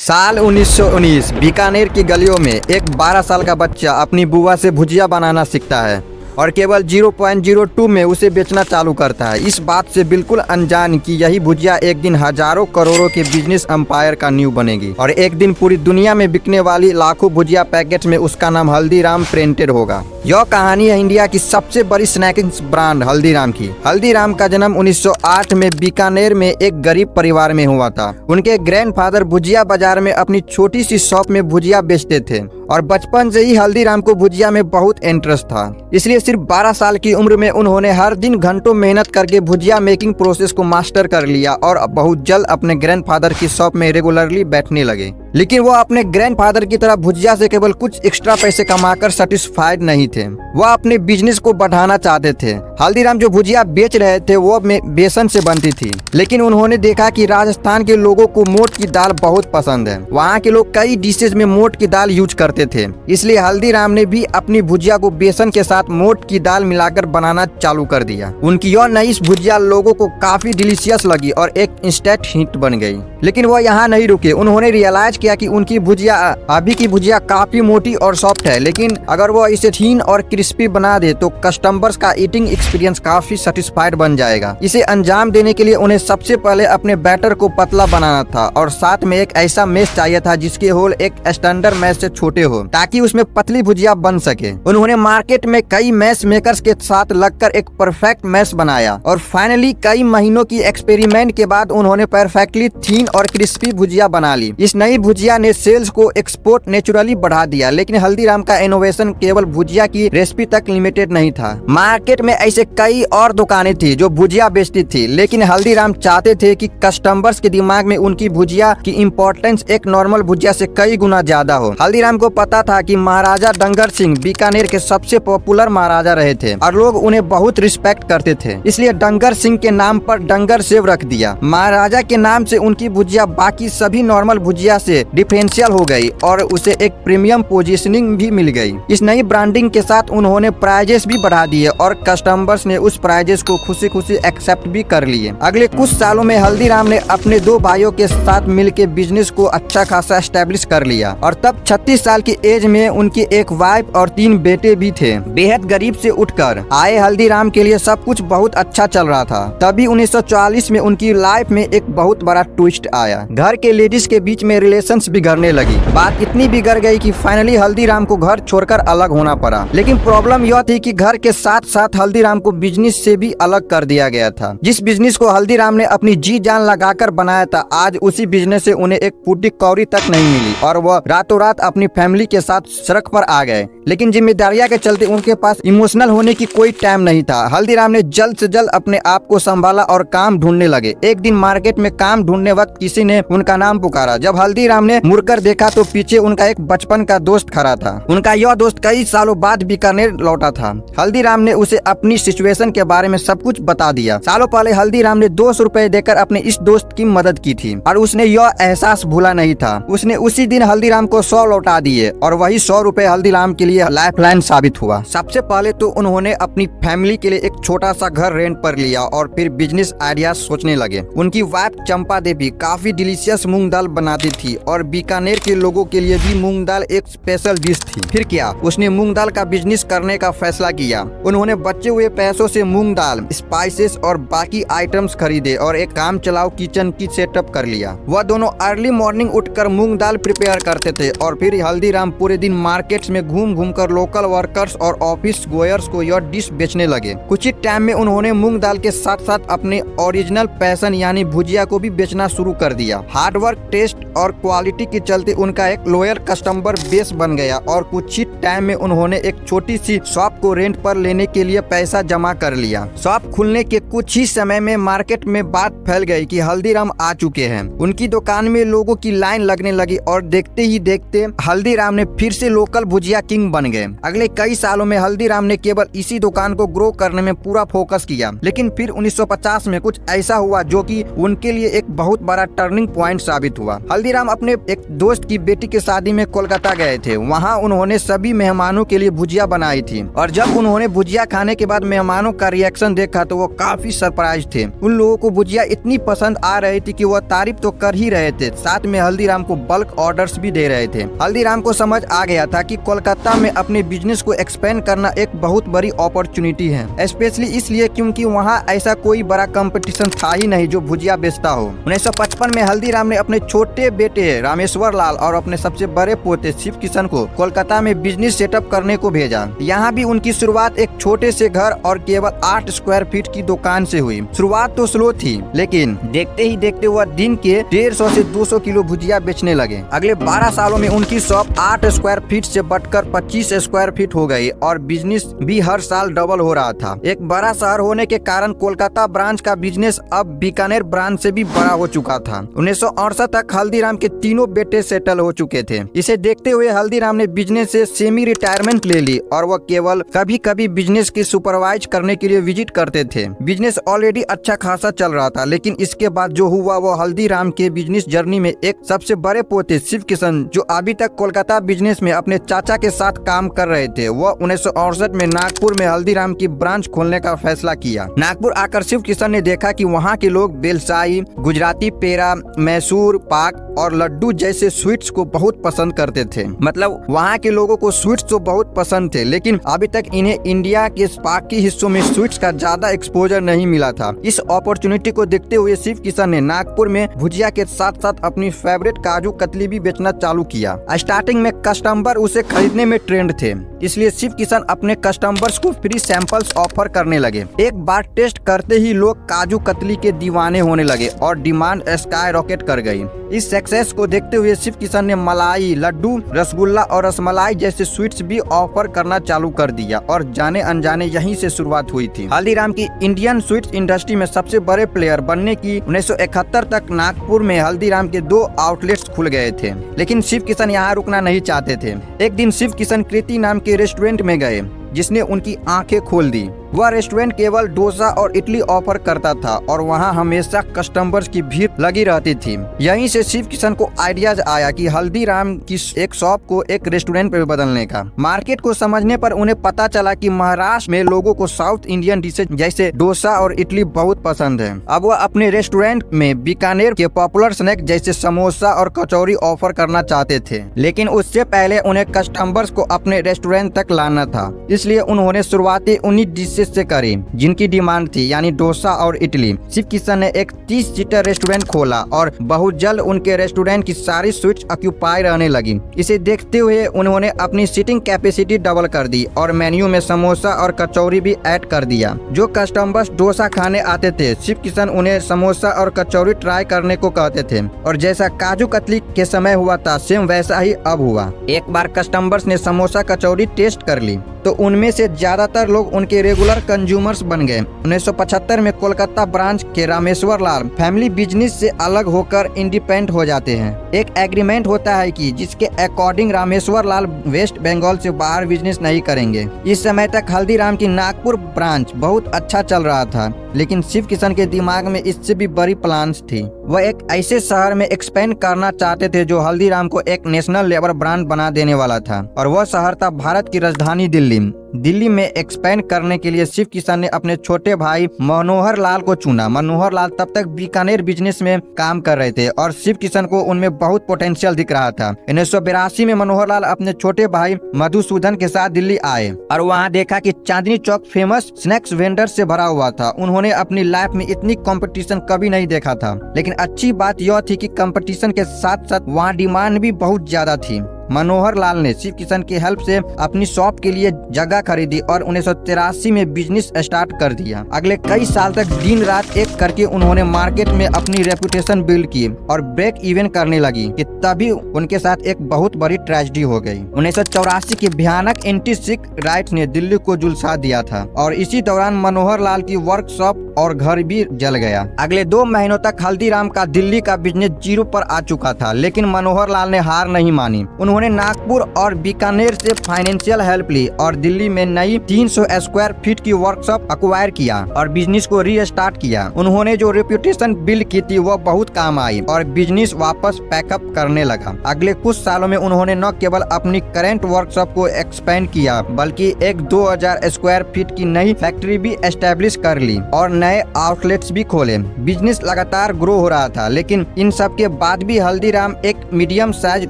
साल 1919 बीकानेर की गलियों में एक 12 साल का बच्चा अपनी बुआ से भुजिया बनाना सीखता है और केवल 0.02 में उसे बेचना चालू करता है। इस बात से बिल्कुल अनजान कि यही भुजिया एक दिन हजारों करोड़ों के बिजनेस एम्पायर का नींव बनेगी और एक दिन पूरी दुनिया में बिकने वाली लाखों भुजिया पैकेट में उसका नाम हल्दीराम प्रिंटेड होगा। यह कहानी है इंडिया की सबसे बड़ी स्नैकिंग ब्रांड हल्दीराम की। हल्दीराम का जन्म 1908 में बीकानेर में एक गरीब परिवार में हुआ था। उनके ग्रैंडफादर भुजिया बाजार में अपनी छोटी सी शॉप में भुजिया बेचते थे और बचपन से ही हल्दीराम को भुजिया में बहुत इंटरेस्ट था। इसलिए सिर्फ 12 साल की उम्र में उन्होंने हर दिन घंटों मेहनत करके भुजिया मेकिंग प्रोसेस को मास्टर कर लिया और बहुत जल्द अपने ग्रैंडफादर की शॉप में रेगुलरली बैठने लगे। लेकिन वो अपने ग्रैंडफादर की तरह भुजिया से केवल कुछ एक्स्ट्रा पैसे कमाकर सेटिस्फाइड नहीं थे, वह अपने बिजनेस को बढ़ाना चाहते थे। हल्दीराम जो भुजिया बेच रहे थे वो बेसन से बनती थी, लेकिन उन्होंने देखा कि राजस्थान के लोगों को मोट की दाल बहुत पसंद है। वहाँ के लोग कई डिशेज में मोट की दाल यूज करते थे, इसलिए हल्दीराम ने भी अपनी भुजिया को बेसन के साथ मोट की दाल मिलाकर बनाना चालू कर दिया। उनकी यह नई भुजिया लोगों को काफी डिलीशियस लगी और एक इंस्टेंट हिट बन गई। लेकिन वो यहाँ नहीं रुके, उन्होंने रियलाइज किया कि उनकी भुजिया अभी की भुजिया काफी मोटी और सॉफ्ट है, लेकिन अगर वो इसे थीन और क्रिस्पी बना दे तो कस्टमर्स का ईटिंग एक्सपीरियंस काफी सेटिस्फाइड बन जाएगा। इसे अंजाम देने के लिए उन्हें सबसे पहले अपने बैटर को पतला बनाना था और साथ में एक ऐसा मैश चाहिए था जिसके होल एक स्टैंडर्ड मैश से छोटे हो ताकि उसमें पतली भुजिया बन सके। उन्होंने मार्केट में कई मैश मेकर्स के साथ लगकर एक परफेक्ट मैश बनाया और फाइनली कई महीनों की एक्सपेरिमेंट के बाद उन्होंने परफेक्टली थीन और क्रिस्पी भुजिया बना ली। इस नई भुजिया ने सेल्स को एक्सपोर्ट नेचुरली बढ़ा दिया। लेकिन हल्दीराम का इनोवेशन केवल भुजिया की रेसिपी तक लिमिटेड नहीं था। मार्केट में ऐसे कई और दुकानें थी जो भुजिया बेचती थी, लेकिन हल्दीराम चाहते थे कि कस्टमर्स के दिमाग में उनकी भुजिया की इम्पोर्टेंस एक नॉर्मल भुजिया से कई गुना ज्यादा हो। हल्दीराम को पता था कि महाराजा डंगर सिंह बीकानेर के सबसे पॉपुलर महाराजा रहे थे और लोग उन्हें बहुत रिस्पेक्ट करते थे, इसलिए डंगर सिंह के नाम पर डंगर सेव रख दिया। महाराजा के नाम से उनकी भुजिया बाकी सभी नॉर्मल भुजिया से डिफरेंशियल हो गई और उसे एक प्रीमियम पोजीशनिंग भी मिल गई। इस नई ब्रांडिंग के साथ उन्होंने प्राइजेस भी बढ़ा दिए और कस्टमर्स ने उस प्राइजेस को खुशी खुशी एक्सेप्ट भी कर लिए। अगले कुछ सालों में हल्दीराम ने अपने दो भाइयों के साथ मिलकर बिजनेस को अच्छा खासा एस्टेब्लिश कर लिया और तब 36 साल की एज में उनकी एक वाइफ और 3 बेटे भी थे। बेहद गरीब से उठकर आए हल्दीराम के लिए सब कुछ बहुत अच्छा चल रहा था। तभी 1940 में उनकी लाइफ में एक बहुत बड़ा ट्विस्ट आया। घर के लेडीज के बीच में रिलेशंस बिगड़ने लगी। बात इतनी बिगड़ गई कि फाइनली हल्दीराम को घर छोड़कर अलग होना पड़ा। लेकिन प्रॉब्लम यह थी कि घर के साथ साथ हल्दीराम को बिजनेस से भी अलग कर दिया गया था। जिस बिजनेस को हल्दीराम ने अपनी जी जान लगाकर बनाया था, आज उसी बिजनेस से उन्हें एक फूटी कौड़ी तक नहीं मिली और वह रातों रात अपनी फैमिली के साथ सड़क पर आ गए। लेकिन जिम्मेदारियां के चलते उनके पास इमोशनल होने की कोई टाइम नहीं था। हल्दीराम ने जल्द से जल्द अपने आप को संभाला और काम ढूंढने लगे। एक दिन मार्केट में काम ढूंढने वक्त किसी ने उनका नाम पुकारा। जब हल्दीराम ने मुड़कर देखा तो पीछे उनका एक बचपन का दोस्त खड़ा था। उनका यह दोस्त कई सालों बाद बीकानेर लौटा था। हल्दीराम ने उसे अपनी सिचुएशन के बारे में सब कुछ बता दिया। सालों पहले हल्दीराम ने 200 रुपए देकर अपने इस दोस्त की मदद की थी और उसने यह एहसास भूला नहीं था। उसने उसी दिन हल्दीराम को 100 लौटा दिए और वही 100 रुपए हल्दीराम के लिए लाइफलाइन साबित हुआ। सबसे पहले तो उन्होंने अपनी फैमिली के लिए एक छोटा सा घर रेंट पर लिया और फिर बिजनेस आइडिया सोचने लगे। उनकी वाइफ चंपा देवी काफी डिलीशियस मूंग दाल बनाती थी और बीकानेर के लोगों के लिए भी मूंग दाल एक स्पेशल डिश थी। फिर क्या, उसने मूंग दाल का बिजनेस करने का फैसला किया। उन्होंने बचे हुए पैसों से मूंग दाल, स्पाइसेस और बाकी आइटम्स खरीदे और एक काम चलाओ किचन की सेटअप कर लिया। वह दोनों अर्ली मॉर्निंग उठकर मूंग दाल प्रिपेयर करते थे और फिर हल्दीराम पूरे दिन मार्केट्स में घूम घूम कर लोकल वर्कर्स और ऑफिस गोयर्स को यह डिश बेचने लगे। कुछ ही टाइम में उन्होंने मूंग दाल के साथ साथ अपने ओरिजिनल पैशन यानी भुजिया को भी बेचना शुरू कर दिया। हार्डवर्क, टेस्ट और क्वालिटी के चलते उनका एक लोयल कस्टमर बेस बन गया और कुछ ही टाइम में उन्होंने एक छोटी सी शॉप को रेंट पर लेने के लिए पैसा जमा कर लिया। शॉप खुलने के कुछ ही समय में मार्केट में बात फैल गई कि हल्दीराम आ चुके हैं। उनकी दुकान में लोगों की लाइन लगने लगी और देखते ही देखते हल्दीराम ने फिर से लोकल भुजिया किंग बन गए। अगले कई सालों में हल्दीराम ने केवल इसी दुकान को ग्रो करने में पूरा फोकस किया। लेकिन फिर 1950 में कुछ ऐसा हुआ जो कि उनके लिए एक बहुत बड़ा टर्निंग पॉइंट साबित हुआ। हल्दीराम अपने एक दोस्त की बेटी की शादी में कोलकाता गए थे। वहाँ उन्होंने सभी मेहमानों के लिए भुजिया बनाई थी और जब उन्होंने भुजिया खाने के बाद मेहमानों का रिएक्शन देखा तो वो काफी सरप्राइज थे। उन लोगों को भुजिया इतनी पसंद आ रही थी कि वह तारीफ तो कर ही रहे थे, साथ में हल्दीराम को बल्क ऑर्डर्स भी दे रहे थे। हल्दीराम को समझ आ गया था कि कोलकाता में अपने बिजनेस को एक्सपेंड करना एक बहुत बड़ी अपॉर्चुनिटी है, स्पेशली इसलिए क्योंकि वहाँ ऐसा कोई बड़ा कंपटीशन था ही नहीं जो भुजिया बेचता हो। 1955 में हल्दीराम ने अपने छोटे बेटे रामेश्वर लाल और अपने सबसे बड़े पोते शिव किशन को कोलकाता में बिजनेस सेटअप करने को भेजा। यहाँ भी उनकी शुरुआत एक छोटे से घर और केवल 8 स्क्वायर फीट की दुकान से हुई। शुरुआत तो स्लो थी, लेकिन देखते ही देखते वह दिन के 150 से 200 किलो भुजिया बेचने लगे। अगले 12 सालों में उनकी शॉप 8 स्क्वायर फीट से बढ़कर 25 स्क्वायर फीट हो गई और बिजनेस भी हर साल डबल हो रहा था। एक बड़ा शहर होने के कारण कोलकाता ब्रांच का बिजनेस अब बीकानेर ब्रांच से भी बड़ा हो चुका था। 1968 तक हल्दीराम के तीनों बेटे सेटल हो चुके थे। इसे देखते हुए हल्दीराम ने बिजनेस से सेमी रिटायरमेंट ले ली और वह केवल कभी कभी बिजनेस की सुपरवाइज करने के लिए विजिट करते थे। बिजनेस ऑलरेडी अच्छा खासा चल रहा था, लेकिन इसके बाद जो हुआ वो हल्दीराम के बिजनेस जर्नी में एक सबसे बड़े पोते शिव किशन, जो अभी तक कोलकाता बिजनेस में अपने चाचा के साथ काम कर रहे थे, वह 1968 में नागपुर में हल्दीराम की ब्रांच खोलने का फैसला किया। नागपुर आकर शिव किशन ने देखा कि वहाँ के लोग बेलसाई, गुजराती पेड़ा, मैसूर पाक और लड्डू जैसे स्वीट्स को बहुत पसंद करते थे। मतलब वहाँ के लोगों को स्वीट्स तो बहुत पसंद थे, लेकिन अभी तक इन्हें इंडिया के बाकी हिस्सों में स्वीट्स का ज्यादा एक्सपोजर नहीं मिला था। इस अपॉर्चुनिटी को देखते हुए शिव किशन ने नागपुर में भुजिया के साथ साथ अपनी फेवरेट काजू कतली भी बेचना चालू किया। स्टार्टिंग में कस्टमर उसे खरीदने में ट्रेंड थे, इसलिए शिव किशन अपने कस्टमर्स को फ्री सैंपल्स ऑफर करने लगे। एक बार टेस्ट करते ही लोग काजू कतली के दीवाने होने लगे और डिमांड स्काई रॉकेट कर गई। इस सक्सेस को देखते हुए शिव किशन ने मलाई, लड्डू, रसगुल्ला और रसमलाई जैसे स्वीट्स भी ऑफर करना चालू कर दिया और जाने अनजाने यहीं से शुरुआत हुई थी। हल्दीराम की इंडियन स्वीट्स इंडस्ट्री में सबसे बड़े प्लेयर बनने की 1971 तक नागपुर में हल्दीराम के 2 आउटलेट्स खुल गए थे, लेकिन शिव किशन यहाँ रुकना नहीं चाहते थे। एक दिन शिव किशन कृति नाम के रेस्टोरेंट में गए, जिसने उनकी आंखें खोल दी। वह रेस्टोरेंट केवल डोसा और इडली ऑफर करता था और वहां हमेशा कस्टमर्स की भीड़ लगी रहती थी। यहीं से शिव किशन को आइडियाज आया कि हल्दीराम की एक शॉप को एक रेस्टोरेंट में बदलने का। मार्केट को समझने पर उन्हें पता चला कि महाराष्ट्र में लोगों को साउथ इंडियन डिशेज जैसे डोसा और इडली बहुत पसंद है। अब वह अपने रेस्टोरेंट में बीकानेर के पॉपुलर स्नैक जैसे समोसा और कचौरी ऑफर करना चाहते थे, लेकिन उससे पहले उन्हें कस्टमर्स को अपने रेस्टोरेंट तक लाना था। इसलिए उन्होंने शुरुआती उन्हीं डिशेज से करी जिनकी डिमांड थी, यानी डोसा और इडली। शिव किशन ने एक 30 सीटर रेस्टोरेंट खोला और बहुत जल्द उनके रेस्टोरेंट की सारी स्वीट्स ऑक्यूपाई रहने लगी। इसे देखते हुए उन्होंने अपनी सीटिंग कैपेसिटी डबल कर दी और मेन्यू में समोसा और कचौरी भी ऐड कर दिया। जो कस्टमर्स डोसा खाने आते थे, शिव किशन उन्हें समोसा और कचौरी ट्राई करने को कहते थे और जैसा काजू कतली के समय हुआ था, सेम वैसा ही अब हुआ। एक बार कस्टमर्स ने समोसा कचौरी टेस्ट कर ली तो उनमें से ज्यादातर लोग उनके रेगुलर कंज्यूमर्स बन गए। 1975 में कोलकाता ब्रांच के रामेश्वर लाल फैमिली बिजनेस से अलग होकर इंडिपेंडेंट हो जाते हैं। एक एग्रीमेंट होता है कि जिसके अकॉर्डिंग रामेश्वर लाल वेस्ट बंगाल से बाहर बिजनेस नहीं करेंगे। इस समय तक हल्दीराम की नागपुर ब्रांच बहुत अच्छा चल रहा था, लेकिन शिव किशन के दिमाग में इससे भी बड़ी प्लान्स थी। वह एक ऐसे शहर में एक्सपेंड करना चाहते थे जो हल्दीराम को एक नेशनल लेवल ब्रांड बना देने वाला था, और वह शहर था भारत की राजधानी दिल्ली। दिल्ली में एक्सपेंड करने के लिए शिव किशन ने अपने छोटे भाई मनोहर लाल को चुना। मनोहर लाल तब तक बीकानेर बिजनेस में काम कर रहे थे और शिव किशन को उनमें बहुत पोटेंशियल दिख रहा था। 1982 में मनोहर लाल अपने छोटे भाई मधुसूदन के साथ दिल्ली आए और वहां देखा कि Chandni Chowk famous snacks vendor से भरा हुआ था। उन्होंने अपनी लाइफ में इतनी कंपटीशन कभी नहीं देखा था, लेकिन अच्छी बात यह थी कि कंपटीशन के साथ साथ वहाँ डिमांड भी बहुत ज्यादा थी। मनोहर लाल ने शिव किशन की हेल्प से अपनी शॉप के लिए जगह खरीदी और 1983 में बिजनेस स्टार्ट कर दिया। अगले कई साल तक दिन रात एक करके उन्होंने मार्केट में अपनी रेपुटेशन बिल्ड की और ब्रेक इवन करने लगी कि तभी उनके साथ एक बहुत बड़ी ट्रेजेडी हो गई। 1984 की भयानक एंटी सिख राइट्स ने दिल्ली को झुलसा दिया था और इसी दौरान मनोहर लाल की वर्कशॉप और घर भी जल गया। अगले 2 महीनों तक हल्दीराम का दिल्ली का बिजनेस जीरो पर आ चुका था, लेकिन मनोहर लाल ने हार नहीं मानी। उन्होंने उन्होंने नागपुर और बीकानेर से फाइनेंशियल हेल्प ली और दिल्ली में नई 300 स्क्वायर फीट की वर्कशॉप अक्वायर किया और बिजनेस को रीस्टार्ट किया। उन्होंने जो रेप्यूटेशन बिल्ड की थी वो बहुत काम आई और बिजनेस वापस पैकअप करने लगा। अगले कुछ सालों में उन्होंने न केवल अपनी करंट वर्कशॉप को एक्सपेंड किया बल्कि एक 2000 स्क्वायर फीट की नई फैक्ट्री भी एस्टेब्लिश कर ली और नए आउटलेट्स भी खोले। बिजनेस लगातार ग्रो हो रहा था, लेकिन इन सब के बाद भी हल्दीराम एक मीडियम साइज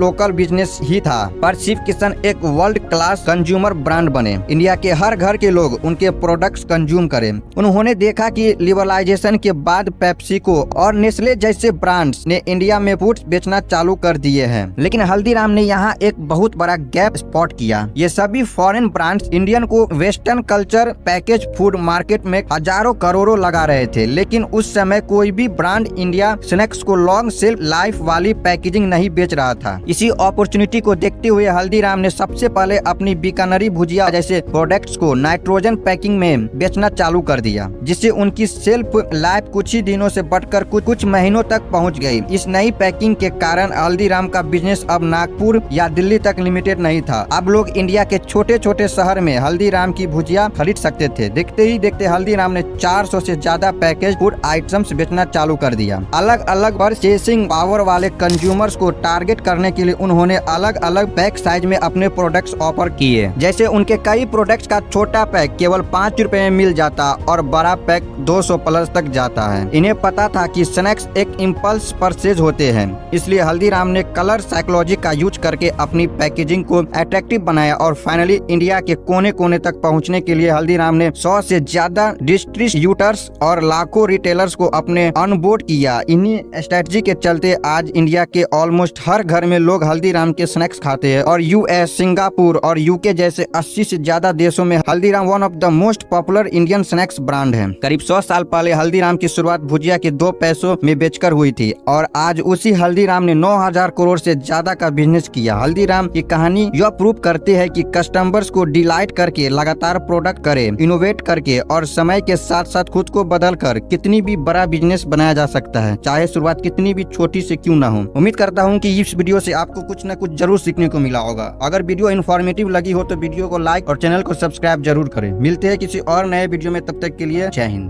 लोकल बिजनेस ही था, पर शिव किशन एक वर्ल्ड क्लास कंज्यूमर ब्रांड बने। इंडिया के हर घर के लोग उनके प्रोडक्ट्स कंज्यूम करें। उन्होंने देखा कि लिबरलाइजेशन के बाद पेप्सिको और नेस्ले जैसे ब्रांड्स ने इंडिया में फूड्स बेचना चालू कर दिए हैं, लेकिन हल्दीराम ने यहाँ एक बहुत बड़ा गैप स्पॉट किया। ये सभी फॉरेन ब्रांड्स इंडियन को western culture package food market में हजारों करोड़ों लगा रहे थे, लेकिन उस समय कोई भी ब्रांड इंडिया स्नैक्स को लॉन्ग शेल्फ लाइफ वाली पैकेजिंग नहीं बेच रहा था। इसी अपॉर्चुनिटी को देखते हुए हल्दीराम ने सबसे पहले अपनी बीकानेरी भुजिया जैसे प्रोडक्ट्स को नाइट्रोजन पैकिंग में बेचना चालू कर दिया, जिससे उनकी शेल्फ लाइफ कुछ ही दिनों से बढ़कर कुछ महीनों तक पहुंच गई। इस नई पैकिंग के कारण हल्दीराम का बिजनेस अब नागपुर या दिल्ली तक लिमिटेड नहीं था। अब लोग इंडिया के छोटे छोटे शहर में हल्दीराम की भुजिया खरीद सकते थे। देखते ही देखते हल्दीराम ने 400 से ज्यादा पैकेज फूड आइटम्स बेचना चालू कर दिया। अलग अलग परचेसिंग पावर वाले कंज्यूमर्स को टारगेट करने के लिए उन्होंने अलग अलग पैक साइज में अपने प्रोडक्ट्स ऑफर किए। जैसे उनके कई प्रोडक्ट्स का छोटा पैक केवल 5 रुपए में मिल जाता और बड़ा पैक 200 प्लस तक जाता है। इन्हें पता था कि स्नैक्स एक इम्पल्स परचेज होते हैं, इसलिए हल्दीराम ने कलर साइकोलॉजी का यूज करके अपनी पैकेजिंग को अट्रैक्टिव बनाया और फाइनली इंडिया के कोने कोने तक पहुंचने के लिए हल्दीराम ने 100 से ज्यादा डिस्ट्रीब्यूटर्स और लाखों रिटेलर्स को अपने ऑनबोर्ड किया। इन्हीं स्ट्रेटजी के चलते आज इंडिया के ऑलमोस्ट हर घर में लोग हल्दीराम के स्नैक्स खाते हैं और यूएस, सिंगापुर और यूके जैसे 80 से ज्यादा देशों में Haldiram one of the most popular Indian snacks brand है। करीब 100 साल पहले हल्दीराम की शुरुआत भुजिया के 2 पैसों में बेचकर हुई थी और आज उसी हल्दीराम ने 9000 करोड़ से ज्यादा का बिजनेस किया। हल्दीराम की कहानी यह प्रूव करती है कि कस्टमर्स को डिलाइट करके लगातार प्रोडक्ट करे, इनोवेट करके और समय के साथ साथ खुद को बदल कर कितनी भी बड़ा बिजनेस बनाया जा सकता है, चाहे शुरुआत कितनी भी छोटी से क्यों ना हो। उम्मीद करता हूँ कि इस वीडियो से आपको कुछ न कुछ जरूर सीखने को मिला होगा। अगर वीडियो इन्फॉर्मेटिव लगी हो तो वीडियो को लाइक और चैनल को सब्सक्राइब जरूर करें। मिलते हैं किसी और नए वीडियो में, तब तक के लिए जय हिंद।